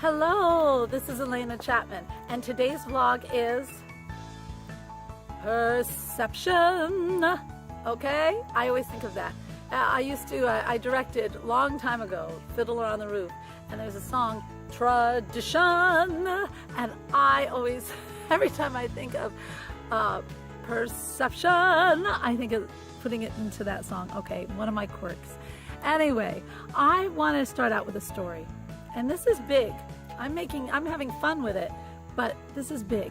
Hello, this is Alena Chapman, and today's vlog is perception. Okay? I always think of that. I directed a long time ago, Fiddler on the Roof, and there's a song, Tradition, and I always, every time I think of perception, I think of putting it into that song. Okay, one of my quirks. Anyway, I want to start out with a story, and this is big. I'm having fun with it, but this is big.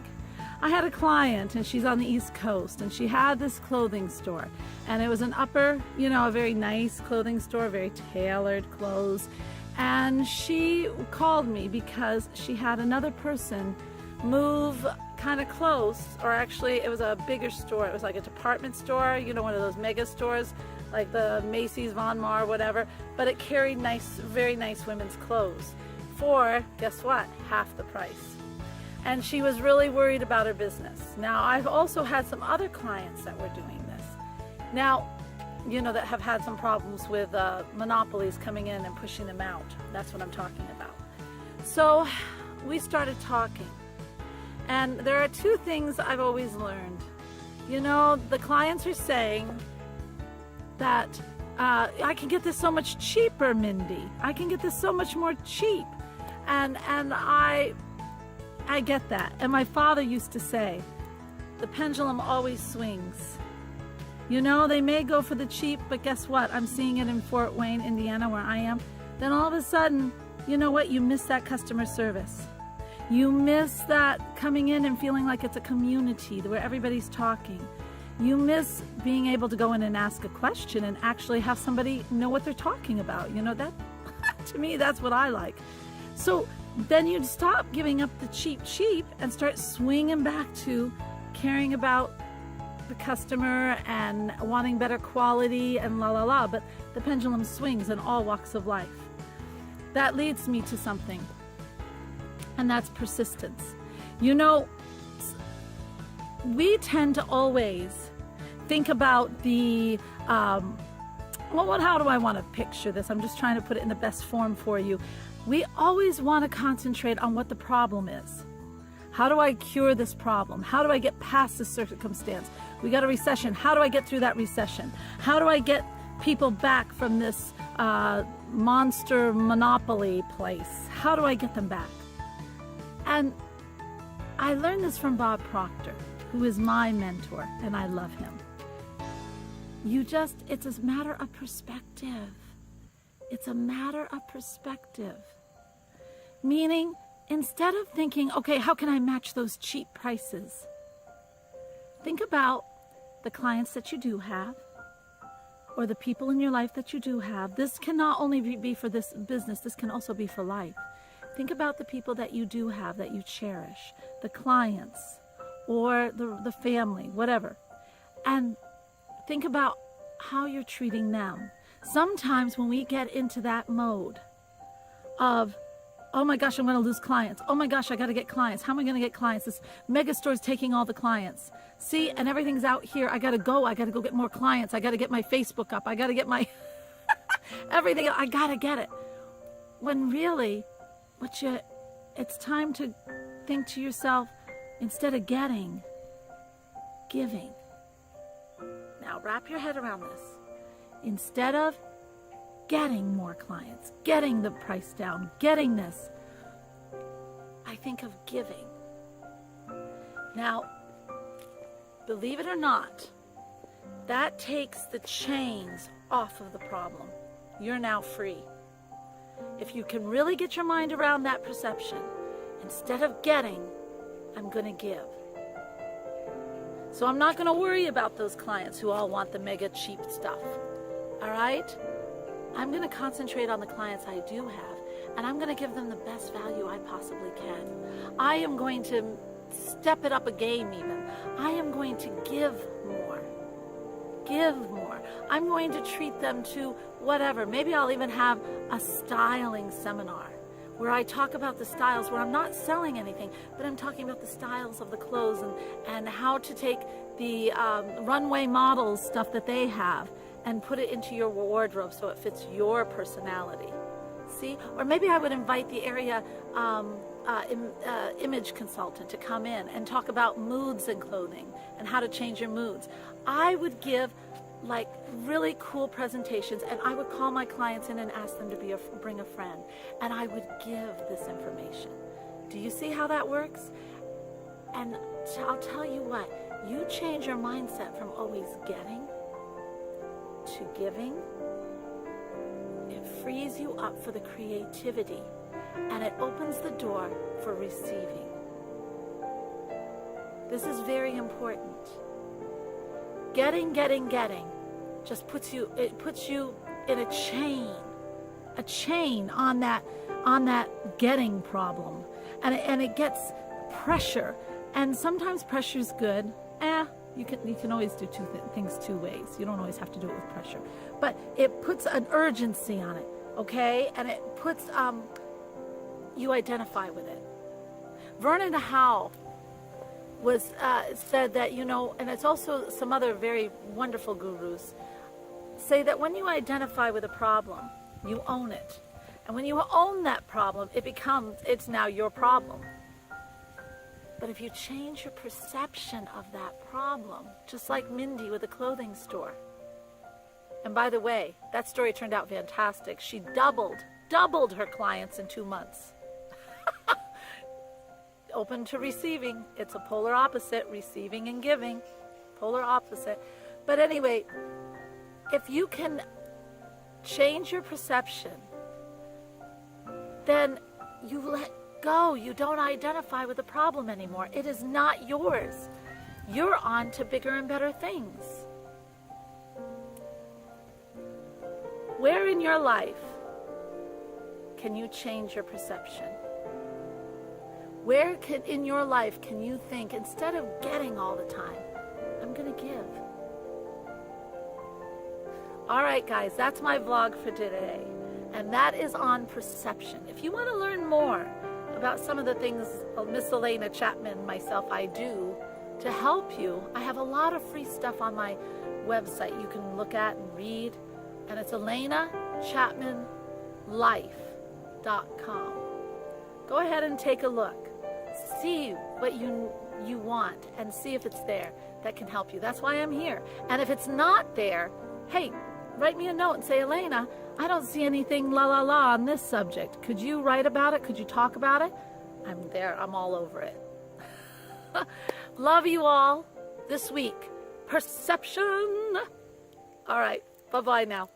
I had a client, and she's on the East Coast, and she had this clothing store, and it was an upper, a very nice clothing store, very tailored clothes, and she called me because she had another person move kind of close, or actually it was a bigger store. It was like a department store, one of those mega stores, like the Macy's, Von Maur, whatever, but it carried very nice women's clothes for, guess what, half the price. And she was really worried about her business. Now, I've also had some other clients that were doing this. Now, that have had some problems with monopolies coming in and pushing them out. That's what I'm talking about. So we started talking. And there are two things I've always learned. The clients are saying that I can get this so much cheaper, Mindy. I can get this so much more cheap. And I get that. And my father used to say, the pendulum always swings. They may go for the cheap, but guess what? I'm seeing it in Fort Wayne, Indiana, where I am. Then all of a sudden, you know what? You miss that customer service. You miss that coming in and feeling like it's a community where everybody's talking. You miss being able to go in and ask a question and actually have somebody know what they're talking about. That to me, that's what I like. So then you'd stop giving up the cheap and start swinging back to caring about the customer and wanting better quality and but the pendulum swings in all walks of life. That leads me to something, and that's persistence. We tend to always think about the how do I want to picture this? I'm just trying to put it in the best form for you. We always want to concentrate on what the problem is. How do I cure this problem? How do I get past this circumstance? We got a recession. How do I get through that recession? How do I get people back from this monster monopoly place? How do I get them back? And I learned this from Bob Proctor, who is my mentor, and I love him. It's a matter of perspective. It's a matter of perspective. Meaning, instead of thinking, okay, how can I match those cheap prices? Think about the clients that you do have, or the people in your life that you do have. This can not only be for this business, this can also be for life. Think about the people that you do have, that you cherish, the clients, or the family, whatever. And think about how you're treating them. Sometimes when we get into that mode of, oh my gosh, I'm going to lose clients. Oh my gosh, I got to get clients. How am I going to get clients? This mega store's taking all the clients. See, and everything's out here. I got to go get more clients. I got to get my Facebook up. I got to get my everything. I got to get it. When really, it's time to think to yourself, instead of getting, giving. Now wrap your head around this. Instead of getting more clients, getting the price down, getting this, I think of giving. Now, believe it or not, that takes the chains off of the problem. You're now free. If you can really get your mind around that perception, instead of getting, I'm going to give. So I'm not going to worry about those clients who all want the mega cheap stuff. All right? I'm going to concentrate on the clients I do have, and I'm going to give them the best value I possibly can. I am going to step it up a game even. I am going to give more. Give more. I'm going to treat them to whatever. Maybe I'll even have a styling seminar where I talk about the styles, where I'm not selling anything, but I'm talking about the styles of the clothes and how to take the runway models stuff that they have and put it into your wardrobe so it fits your personality. See? Or maybe I would invite the area image consultant to come in and talk about moods in clothing and how to change your moods. I would give like really cool presentations, and I would call my clients in and ask them to bring a friend, and I would give this information. Do you see how that works? And I'll tell you what, you change your mindset from always getting to giving. It frees you up for the creativity, and it opens the door for receiving. This is very important. Getting just puts you in a chain on that getting problem, and it gets pressure, and sometimes pressure is good. You can always do things two ways. You don't always have to do it with pressure, but it puts an urgency on it, okay? And it puts you identify with it. Vernon Howe was said that, and it's also some other very wonderful gurus say that when you identify with a problem, you own it, and when you own that problem, it's now your problem. But if you change your perception of that problem, just like Mindy with the clothing store. And by the way, that story turned out fantastic. She doubled her clients in 2 months. Open to receiving. It's a polar opposite, receiving and giving. Polar opposite. But anyway, if you can change your perception, then you let go. You don't identify with the problem anymore. It is not yours. You're on to bigger and better things. Where in your life can you change your perception? Where in your life can you think, instead of getting all the time, I'm going to give? All right, guys, that's my vlog for today. And that is on perception. If you want to learn more about some of the things Miss Alena Chapman, myself, I do to help you, I have a lot of free stuff on my website you can look at and read. And it's AlenaChapmanLife.com. Go ahead and take a look. See what you want and see if it's there that can help you. That's why I'm here. And if it's not there, hey, write me a note and say, Alena, I don't see anything on this subject. Could you write about it? Could you talk about it? I'm there. I'm all over it. Love you all this week. Perception. All right. Bye-bye now.